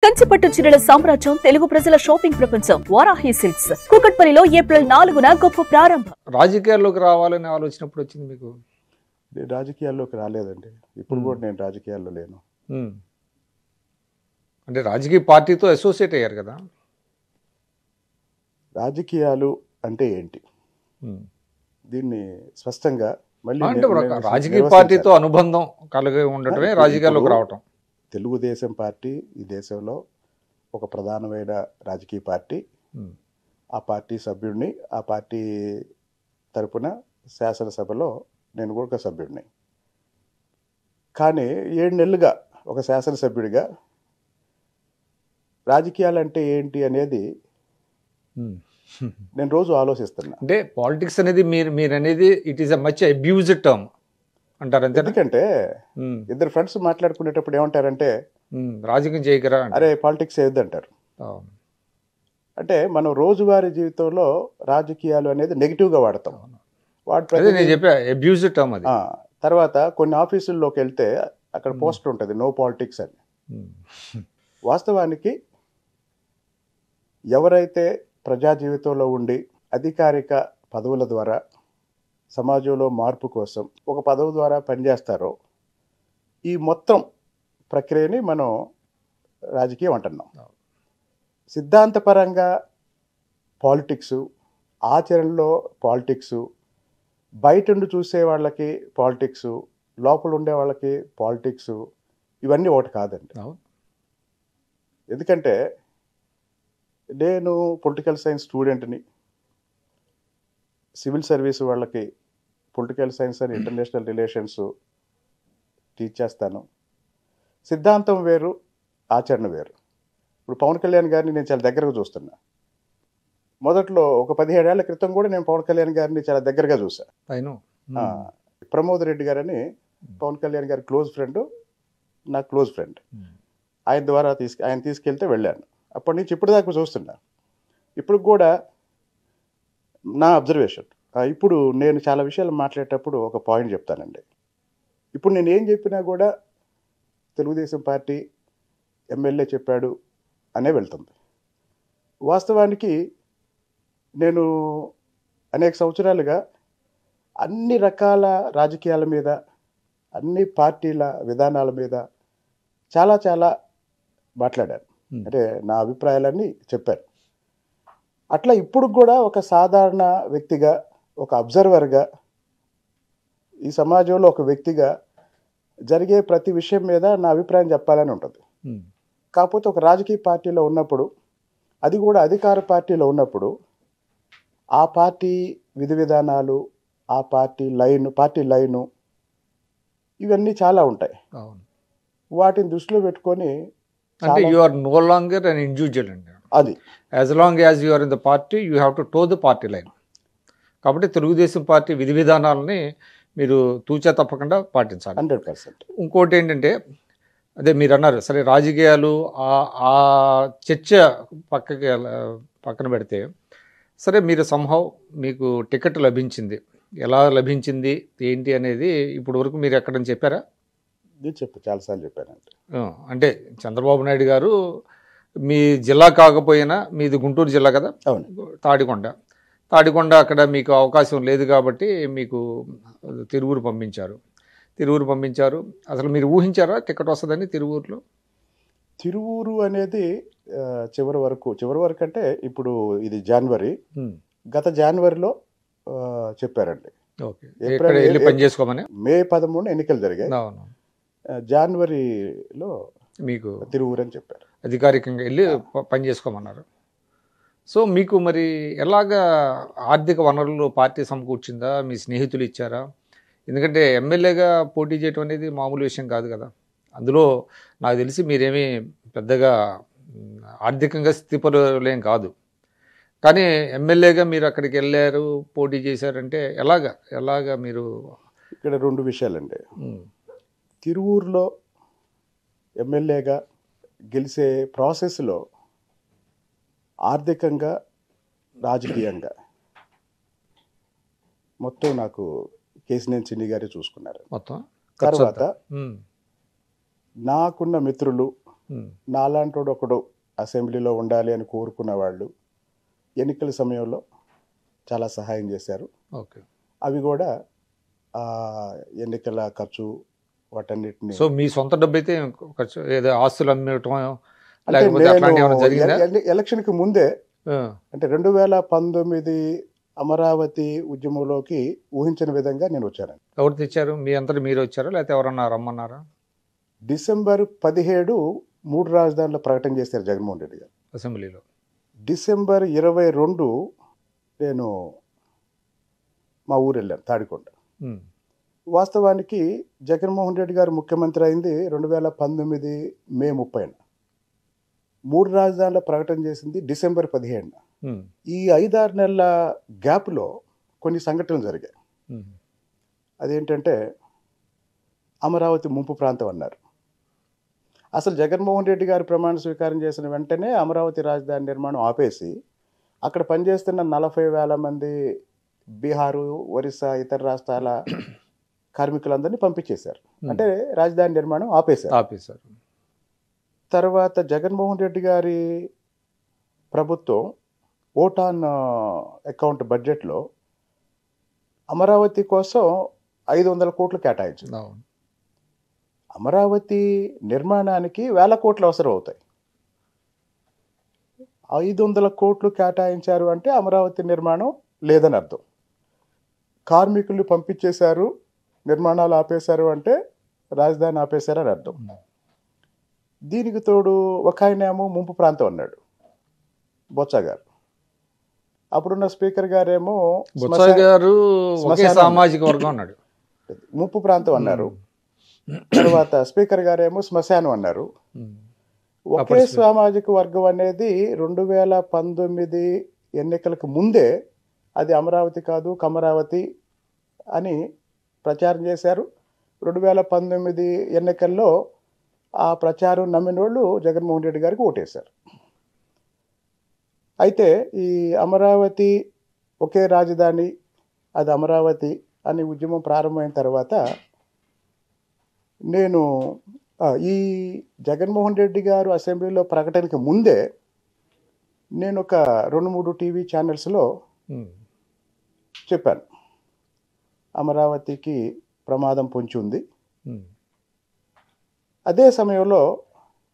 కంచిపట్టు చీరల సామ్రాజ్యం, తెలుగు ప్రజల షాపింగ్ ప్రపంచం వారాహి సిల్క్స్. కూకట్పల్లిలో ఏప్రిల్ 4న గొప్ప ప్రారంభం. రాజకీయాల్లోకి రావాలని ఆలోచన ఎప్పుడు వచ్చింది మీకు? రాజకీయాల్లోకి రాలేదండి. ఇప్పుడు కూడా నేను రాజకీయాల్లో లేను. అంటే రాజకీయ పార్టీతో అసోసియేట్ అయ్యారు కదా. రాజకీయాలు అంటే ఏంటి, దీన్ని స్పష్టంగా మళ్ళీ అంటే రాజకీయ పార్టీతో అనుబంధం కలిగి ఉండటమే రాజకీయాల్లోకి రావటం. తెలుగుదేశం పార్టీ ఈ దేశంలో ఒక ప్రధానమైన రాజకీయ పార్టీ. ఆ పార్టీ సభ్యుడిని, ఆ పార్టీ తరపున శాసనసభలో నేను కూడా ఒక సభ్యుడిని. కానీ 7 నెలలుగా ఒక శాసనసభ్యుడిగా రాజకీయాలు అంటే ఏంటి అనేది నేను రోజు ఆలోచిస్తున్నా. అంటే పాలిటిక్స్ అనేది మీరు అనేది it is a much abused term అంటారు. ఎందుకంటే ఇద్దరు ఫ్రెండ్స్ మాట్లాడుకునేటప్పుడు ఏమంటారంటే రాజకీయం చేయకరా, అరే పాలిటిక్స్ ఏదంటారు. అంటే మనం రోజువారీ జీవితంలో రాజకీయాలు అనేది నెగిటివ్గా వాడతాం. అబ్యూజ్డ్ టర్మ్ అది. తర్వాత కొన్ని ఆఫీసుల్లోకి వెళ్తే అక్కడ పోస్ట్ ఉంటుంది నో పాలిటిక్స్ అని. వాస్తవానికి ఎవరైతే ప్రజా జీవితంలో ఉండి అధికారిక పదవుల ద్వారా సమాజంలో మార్పు కోసం ఒక పదవి ద్వారా పనిచేస్తారో ఈ మొత్తం ప్రక్రియని మనం రాజకీయం అంటున్నాం. సిద్ధాంతపరంగా పాలిటిక్స్, ఆచరణలో పాలిటిక్స్, బయట ఉండి చూసే వాళ్ళకి పాలిటిక్స్, లోపల ఉండే వాళ్ళకి పాలిటిక్స్, ఇవన్నీ ఒకటి కాదండి. ఎందుకంటే నేను పొలిటికల్ సైన్స్ స్టూడెంట్ని. సివిల్ సర్వీస్ వాళ్ళకి political science and international relations teach చేస్తాను. సిద్ధాంతం వేరు, ఆచరణ వేరు. ఇప్పుడు పవన్ కళ్యాణ్ గారిని నేను చాలా దగ్గరగా చూస్తున్నా. మొదట్లో ఒక 17 ఏళ్ల క్రితం కూడా నేను పవన్ కళ్యాణ్ గారిని చాలా దగ్గరగా చూసాను. ప్రమోద్ రెడ్డి గారని పవన్ కళ్యాణ్ గారి క్లోజ్ ఫ్రెండ్, నా క్లోజ్ ఫ్రెండ్. ఆయన ద్వారా ఆయన తీసుకెళ్తే వెళ్ళాను. అప్పటి నుంచి ఇప్పటిదాకా చూస్తున్నా. ఇప్పుడు కూడా నా అబ్జర్వేషన్, ఇప్పుడు నేను చాలా విషయాలు మాట్లాడేటప్పుడు ఒక పాయింట్ చెప్తానండి. ఇప్పుడు నేను ఏం చెప్పినా కూడా తెలుగుదేశం పార్టీ ఎమ్మెల్యే చెప్పాడు అనే వెళ్తుంది. వాస్తవానికి నేను అనేక సంవత్సరాలుగా అన్ని రకాల రాజకీయాల మీద, అన్ని పార్టీల విధానాల మీద చాలా చాలా మాట్లాడాను. అంటే నా అభిప్రాయాలన్నీ చెప్పాను. అట్లా ఇప్పుడు కూడా ఒక సాధారణ వ్యక్తిగా, ఒక అబ్జర్వర్గా, ఈ సమాజంలో ఒక వ్యక్తిగా జరిగే ప్రతి విషయం మీద నా అభిప్రాయం చెప్పాలని ఉంటుంది. కాకపోతే ఒక రాజకీయ పార్టీలో ఉన్నప్పుడు, అది కూడా అధికార పార్టీలో ఉన్నప్పుడు, ఆ పార్టీ విధి విధానాలు, ఆ పార్టీ లైను ఇవన్నీ చాలా ఉంటాయి. వాటిని దృష్టిలో పెట్టుకొని అంటే you are no longer an individual అండి. అది as long as you are in the party you have to toe the party line. కాబట్టి తెలుగుదేశం పార్టీ విధి విధానాలని మీరు తూచా తప్పకుండా పాటించాలి. 100%. ఇంకోటి ఏంటంటే, అదే మీరు అన్నారు సరే రాజకీయాలు ఆ చర్చ పక్కన పెడితే, సరే మీరు సంహౌ మీకు టికెట్ లభించింది, ఎలా లభించింది ఏంటి అనేది ఇప్పుడు వరకు మీరు ఎక్కడని చెప్పారా? చాలాసార్లు చెప్పానండి. అంటే చంద్రబాబు నాయుడు గారు మీ జిల్లా కాకపోయినా, మీది గుంటూరు జిల్లా కదా, తాడికొండ అక్కడ మీకు అవకాశం లేదు కాబట్టి మీకు తిరువూరు పంపించారు. అసలు మీరు ఊహించారా టికెట్ వస్తుందని తిరువూరులో? తిరువూరు అనేది చివరి వరకు అంటే ఇప్పుడు ఇది జనవరి, గత జనవరిలో చెప్పారండి. పని చేసుకోమని. మే 13 ఎన్నికలు జరిగాయి. జనవరిలో మీకు తిరువూరు అని చెప్పారు. అధికారికంగా వెళ్ళి పని చేసుకోమన్నారు. సో మీకు మరి ఎలాగా ఆర్థిక వనరులు పార్టీ సమకూర్చిందా, మీ స్నేహితులు ఇచ్చారా? ఎందుకంటే ఎమ్మెల్యేగా పోటీ చేయడం అనేది మామూలు విషయం కాదు కదా. అందులో నాకు తెలిసి మీరేమీ పెద్దగా ఆర్థికంగా స్థితిపరులేం కాదు. కానీ ఎమ్మెల్యేగా మీరు అక్కడికి వెళ్ళారు, పోటీ చేశారంటే ఎలాగా మీరు? ఇక్కడ 2 విషయాలండి. తిరువూరులో ఎమ్మెల్యేగా గెలిచే ప్రాసెస్లో ఆర్థికంగా, రాజకీయంగా మొత్తం నాకు కేసినేని చిన్ని గారే చూసుకున్నారు మొత్తం. తర్వాత నాకున్న మిత్రులు, నాలాంటోడు ఒకడు అసెంబ్లీలో ఉండాలి అని కోరుకున్న వాళ్ళు ఎన్నికల సమయంలో చాలా సహాయం చేశారు. ఓకే. అవి కూడా ఎన్నికల ఖర్చు వాటన్నిటిని. సో మీ సొంత డబ్బు అయితే ఖర్చు, ఏదో ఆస్తులు అమ్మటం అంటే లేకపోతే అట్లాంటి ఏమైనా జరిగిందా? ఎలక్షన్కి ముందే అంటే 2019 అమరావతి ఉద్యమంలోకి ఊహించిన విధంగా నేను వచ్చాను. ఎవరు తెచ్చారు? మీ అంతటా మీరు వచ్చారా లేకపోతే ఎవరన్నా రమ్మన్నారా? డిసెంబర్ 17 3 రాజధానుల ప్రకటన చేశారు జగన్మోహన్ రెడ్డి గారు అసెంబ్లీలో. డిసెంబర్ 22 నేను మా ఊరు వెళ్ళాను, తాడికొండ. వాస్తవానికి జగన్మోహన్ రెడ్డి గారు ముఖ్యమంత్రి అయింది 2019 మే 30న. 3 రాజధానుల ప్రకటన చేసింది డిసెంబర్ 17న. ఈ 5-6 నెలల గ్యాప్లో కొన్ని సంఘటనలు జరిగాయి. అదేంటంటే అమరావతి ముంపు ప్రాంతం అన్నారు. అసలు జగన్మోహన్ రెడ్డి గారు ప్రమాణ స్వీకారం చేసిన వెంటనే అమరావతి రాజధాని నిర్మాణం ఆపేసి అక్కడ పనిచేస్తున్న 40,000 మంది బీహారు, ఒరిస్సా, ఇతర రాష్ట్రాల కార్మికులందరినీ పంపించేశారు. అంటే రాజధాని నిర్మాణం ఆపేశారు. తర్వాత జగన్మోహన్ రెడ్డి గారి ప్రభుత్వం ఓట్ ఆన్ అకౌంట్ బడ్జెట్లో అమరావతి కోసం 500 కోట్లు కేటాయించింది. అమరావతి నిర్మాణానికి 1,000 కోట్లు అవసరం అవుతాయి. 500 కోట్లు కేటాయించారు అంటే అమరావతి నిర్మాణం లేదని అర్థం. కార్మికులు పంపించేశారు, నిర్మాణాలు ఆపేశారు అంటే రాజధాని ఆపేశారని అర్థం. దీనికి తోడు ఒక ఆయనేమో ముంపు ప్రాంతం అన్నాడు, బొత్స గారు. అప్పుడున్న స్పీకర్ గారేమో సామాజిక వర్గం అన్నాడు, ముంపు ప్రాంతం అన్నారు. తర్వాత స్పీకర్ గారేమో శ్మశానం అన్నారు. ఒకే సామాజిక వర్గం అనేది 2019 ఎన్నికలకు ముందే అది అమరావతి కాదు కమరావతి అని ప్రచారం చేశారు. 2019 ఎన్నికల్లో ఆ ప్రచారం నమ్మిన వాళ్ళు జగన్మోహన్ రెడ్డి గారికి ఓటేశారు. అయితే ఈ అమరావతి ఒకే రాజధాని, అది అమరావతి అని ఉద్యమం ప్రారంభమైన తర్వాత నేను ఈ జగన్మోహన్ రెడ్డి గారు అసెంబ్లీలో ప్రకటనకి ముందే నేను ఒక 2-3 టీవీ ఛానల్స్లో చెప్పాను, అమరావతికి ప్రమాదం పొంచి ఉంది. అదే సమయంలో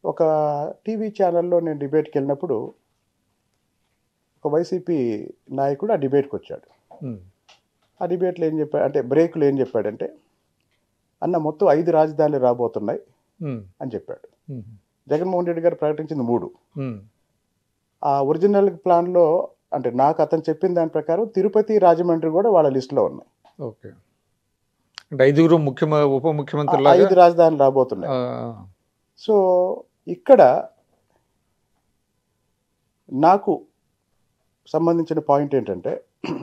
ఒక టీవీ ఛానల్లో నేను డిబేట్కి వెళ్ళినప్పుడు ఒక వైసీపీ నాయకుడు ఆ డిబేట్కి వచ్చాడు. ఆ డిబేట్లో ఏం చెప్పాడు అంటే, బ్రేక్లో ఏం చెప్పాడంటే, అన్న మొత్తం 5 రాజధానులు రాబోతున్నాయి అని చెప్పాడు. జగన్మోహన్ రెడ్డి గారు ప్రకటించింది 3. ఆ ఒరిజినల్ ప్లాన్లో అంటే నాకు అతను చెప్పిన దాని ప్రకారం తిరుపతి, రాజమండ్రి కూడా వాళ్ళ లిస్టులో ఉన్నాయి. ఓకే. అంటే 5 ఉప ముఖ్యమంత్రులు 5 రాజధానులు రాబోతున్నాయి. సో ఇక్కడ నాకు సంబంధించిన పాయింట్ ఏంటంటే,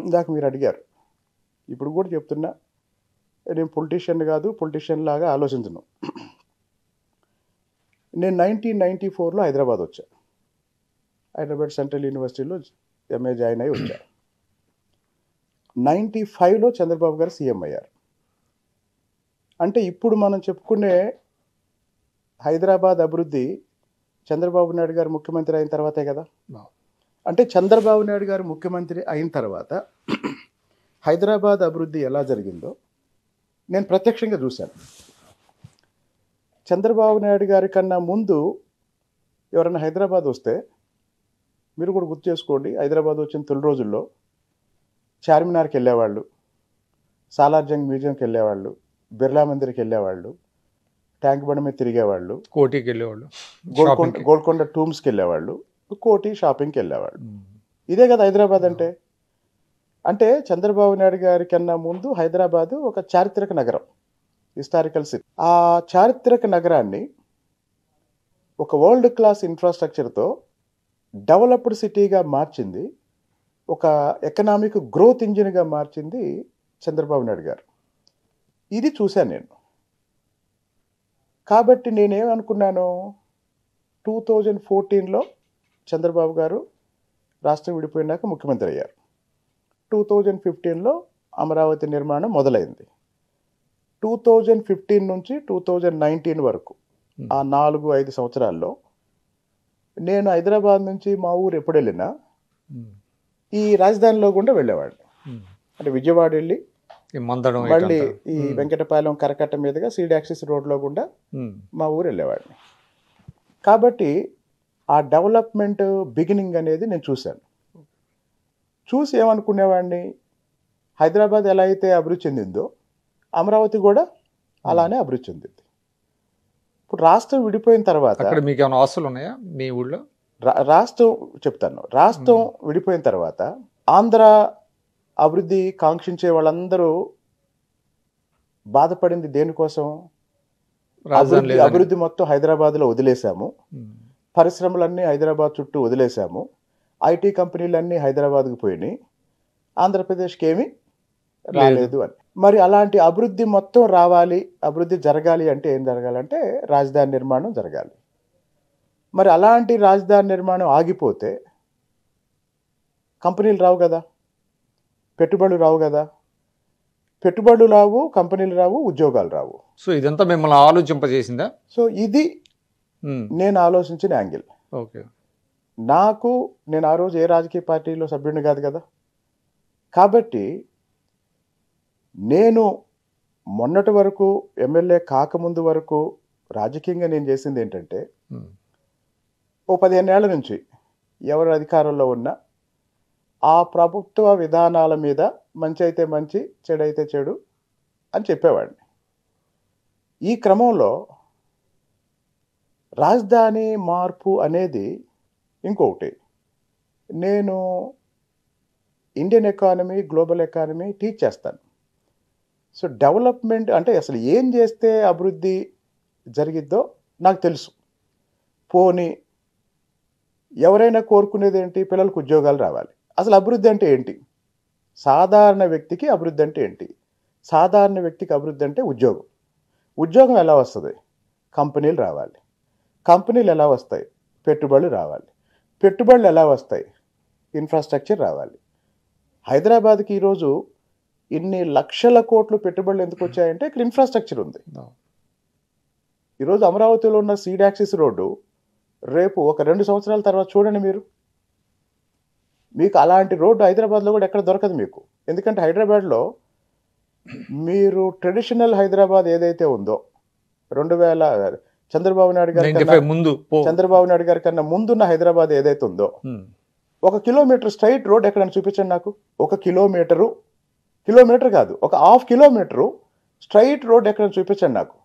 ఇందాక మీరు అడిగారు, ఇప్పుడు కూడా చెప్తున్నా, నేను పొలిటీషియన్ కాదు, పొలిటీషియన్ లాగా ఆలోచించను. నేను 1994లో హైదరాబాద్ వచ్చా. హైదరాబాద్ సెంట్రల్ యూనివర్సిటీలో ఎంఏ జాయిన్ అయ్యి వచ్చా. 95లో చంద్రబాబు గారు సీఎం అయ్యారు. అంటే ఇప్పుడు మనం చెప్పుకునే హైదరాబాద్ అభివృద్ధి చంద్రబాబు నాయుడు గారు ముఖ్యమంత్రి అయిన తర్వాతే కదా. అంటే చంద్రబాబు నాయుడు గారు ముఖ్యమంత్రి అయిన తర్వాత హైదరాబాద్ అభివృద్ధి ఎలా జరిగిందో నేను ప్రత్యక్షంగా చూశాను. చంద్రబాబు నాయుడు గారి కన్నా ముందు ఎవరైనా హైదరాబాద్ వస్తే, మీరు కూడా గుర్తు చేసుకోండి, హైదరాబాద్ వచ్చిన తొలి రోజుల్లో చార్మినార్కి వెళ్ళేవాళ్ళు, సాలార్జంగ్ మ్యూజియంకి వెళ్ళేవాళ్ళు, బిర్లా మందిర్కి వెళ్ళేవాళ్ళు, ట్యాంక్ బండ్ మీద తిరిగేవాళ్ళు, కోటికి వెళ్ళేవాళ్ళు, గోల్కొండ టూమ్స్కి వెళ్ళేవాళ్ళు, కోటి షాపింగ్కి వెళ్ళేవాళ్ళు. ఇదే కదా హైదరాబాద్ అంటే. అంటే చంద్రబాబు నాయుడు గారి కన్నా ముందు హైదరాబాదు ఒక చారిత్రక నగరం, హిస్టారికల్ సిటీ. ఆ చారిత్రక నగరాన్ని ఒక వరల్డ్ క్లాస్ ఇన్ఫ్రాస్ట్రక్చర్తో డెవలప్డ్ సిటీగా మార్చింది, ఒక ఎకనామిక్ గ్రోత్ ఇంజిన్గా మార్చింది చంద్రబాబు నాయుడు గారు. ఇది చూశాను నేను. కాబట్టి నేనేమనుకున్నాను, 2014లో చంద్రబాబు గారు రాష్ట్రం విడిపోయినాక ముఖ్యమంత్రి అయ్యారు. 2015లో అమరావతి నిర్మాణం మొదలైంది. 2015 నుంచి 2019 వరకు ఆ 4-5 సంవత్సరాల్లో నేను హైదరాబాద్ నుంచి మా ఊరు ఎప్పుడు వెళ్ళినా ఈ రాజధానిలో గుండా వెళ్ళేవాడిని. అంటే విజయవాడ వెళ్ళి మళ్ళీ ఈ వెంకటపాలెం కరకట్ట మీదుగా సీడ్ యాక్సిస్ రోడ్లో గుండా మా ఊరు వెళ్ళేవాడిని. కాబట్టి ఆ డెవలప్మెంట్ బిగినింగ్ అనేది నేను చూశాను. చూసి ఏమనుకునేవాడిని, హైదరాబాద్ ఎలా అయితే అభివృద్ధి చెందిందో అమరావతి కూడా అలానే అభివృద్ధి చెందింది. ఇప్పుడు రాష్ట్రం విడిపోయిన తర్వాత మీకు ఏమైనా ఆస్తులు ఉన్నాయా మీ ఊళ్ళో? రాష్ట్రం చెప్తాను. రాష్ట్రం విడిపోయిన తర్వాత ఆంధ్ర అభివృద్ధి కాంక్షించే వాళ్ళందరూ బాధపడింది దేనికోసం? అభివృద్ధి మొత్తం హైదరాబాద్లో వదిలేశాము, పరిశ్రమలన్నీ హైదరాబాద్ చుట్టూ వదిలేశాము, ఐటీ కంపెనీలన్నీ హైదరాబాద్కు పోయినాయి, ఆంధ్రప్రదేశ్కి ఏమీ రాలేదు అని. మరి అలాంటి అభివృద్ధి మొత్తం రావాలి, అభివృద్ధి జరగాలి అంటే ఏం జరగాలంటే రాజధాని నిర్మాణం జరగాలి. మరి అలాంటి రాజధాని నిర్మాణం ఆగిపోతే కంపెనీలు రావు కదా, పెట్టుబడులు రావు కదా, పెట్టుబడులు రావు, కంపెనీలు రావు, ఉద్యోగాలు రావు. సో ఇదంతా మిమ్మల్ని ఆలోచింపజేసిందా? సో ఇది నేను ఆలోచించిన యాంగిల్. ఓకే. నేను ఆ రోజు ఏ రాజకీయ పార్టీలో సభ్యుడిని కాదు కదా, కాబట్టి నేను మొన్నటి వరకు ఎమ్మెల్యే కాకముందు వరకు రాజకీయంగా నేను చేసింది ఏంటంటే, ఓ 15 ఏళ్ల నుంచి ఎవరు అధికారంలో ఉన్నా ఆ ప్రభుత్వ విధానాల మీద మంచి అయితే మంచి, చెడు అయితే చెడు అని చెప్పేవాడిని. ఈ క్రమంలో రాజధాని మార్పు అనేది ఇంకొకటి. నేను Indian economy, global economy teach చేస్తాను. సో డెవలప్మెంట్ అంటే అసలు ఏం చేస్తే అభివృద్ధి జరిగిద్దో నాకు తెలుసు. పోనీ ఎవరైనా కోరుకునేది ఏంటి? పిల్లలకు ఉద్యోగాలు రావాలి. అసలు అభివృద్ధి అంటే ఏంటి? సాధారణ వ్యక్తికి అభివృద్ధి అంటే ఏంటి? సాధారణ వ్యక్తికి అభివృద్ధి అంటే ఉద్యోగం. ఉద్యోగం ఎలా వస్తుంది? కంపెనీలు రావాలి. కంపెనీలు ఎలా వస్తాయి? పెట్టుబడులు రావాలి. పెట్టుబడులు ఎలా వస్తాయి? ఇన్ఫ్రాస్ట్రక్చర్ రావాలి. హైదరాబాద్కి ఈరోజు ఇన్ని లక్షల కోట్లు పెట్టుబడులు ఎందుకు వచ్చాయంటే ఇక్కడ ఇన్ఫ్రాస్ట్రక్చర్ ఉంది. ఈరోజు అమరావతిలో ఉన్న సీడ్ యాక్సిస్ రోడ్డు రేపు ఒక 2 సంవత్సరాల తర్వాత చూడండి మీకు అలాంటి రోడ్డు హైదరాబాద్లో కూడా ఎక్కడ దొరకదు మీకు. ఎందుకంటే హైదరాబాద్లో మీరు ట్రెడిషనల్ హైదరాబాద్ ఏదైతే ఉందో 2000 చంద్రబాబు నాయుడు గారి కన్నా ముందున్న హైదరాబాద్ ఏదైతే ఉందో 1 కిలోమీటర్ స్ట్రైట్ రోడ్ ఎక్కడైనా చూపించండి నాకు. 1 కిలోమీటర్ కాదు, ఒక 1/2 కిలోమీటరు స్ట్రైట్ రోడ్ ఎక్కడైనా చూపించండి నాకు.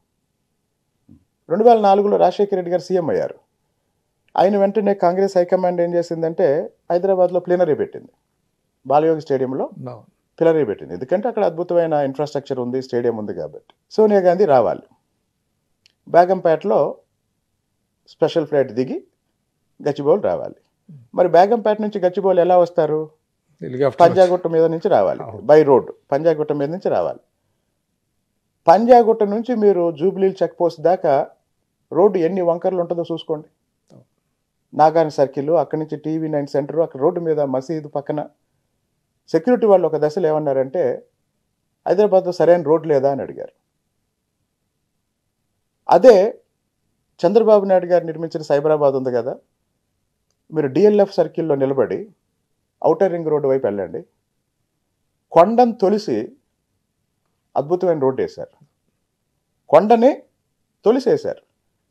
2004లో రాజశేఖర రెడ్డి గారు సీఎం అయ్యారు. ఆయన వెంటనే కాంగ్రెస్ హైకమాండ్ ఏం చేసిందంటే హైదరాబాద్లో ప్లీనరీ పెట్టింది. బాలయోగి స్టేడియంలో ప్లీనరీ పెట్టింది. ఎందుకంటే అక్కడ అద్భుతమైన ఇన్ఫ్రాస్ట్రక్చర్ ఉంది, స్టేడియం ఉంది కాబట్టి. సోనియా గాంధీ రావాలి, బేగంపేటలో స్పెషల్ ఫ్లైట్ దిగి గచ్చిబౌలి రావాలి. మరి బేగంపేట నుంచి గచ్చిబౌలి ఎలా వస్తారు? పంజాగుట్ట మీద నుంచి రావాలి, బై రోడ్ పంజాగుట్ట మీద నుంచి రావాలి. పంజాగుట్ట నుంచి మీరు జూబ్లీ చెక్ పోస్ట్ దాకా రోడ్డు ఎన్ని వంకర్లు ఉంటుందో చూసుకోండి. నాగాని సర్కిల్, అక్కడి నుంచి TV9 సెంటర్, అక్కడ రోడ్డు మీద మసీదు పక్కన సెక్యూరిటీ వాళ్ళు ఒక దశలో ఏమన్నారంటే హైదరాబాద్లో సరైన రోడ్డు లేదా అని అడిగారు. అదే చంద్రబాబు నాయుడు గారు నిర్మించిన సైబరాబాద్ ఉంది కదా, మీరు DLF సర్కిల్లో నిలబడి ఔటర్ రింగ్ రోడ్డు వైపు వెళ్ళండి, కొండను తొలిసి అద్భుతమైన రోడ్డు వేశారు. కొండని తొలిసేశారు.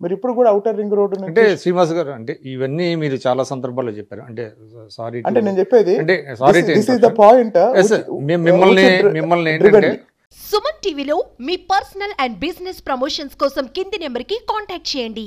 మీరు ఇప్పుడు కూడా ఔటర్ రింగ్ రోడ్డు అంటే శ్రీనివాస్ గారు, అంటే ఇవన్నీ మీరు చాలా సందర్భాల్లో చెప్పారు. అంటే సారీ అంటే నేను చెప్పేది దిస్ ఇస్ ద పాయింట్. మిమ్మల్ని ఏంటంటే సుమన్ టీవీలో మీ పర్సనల్ అండ్ బిజినెస్ ప్రమోషన్స్ కోసం కింది నెంబర్కి కాంటాక్ట్ చేయండి.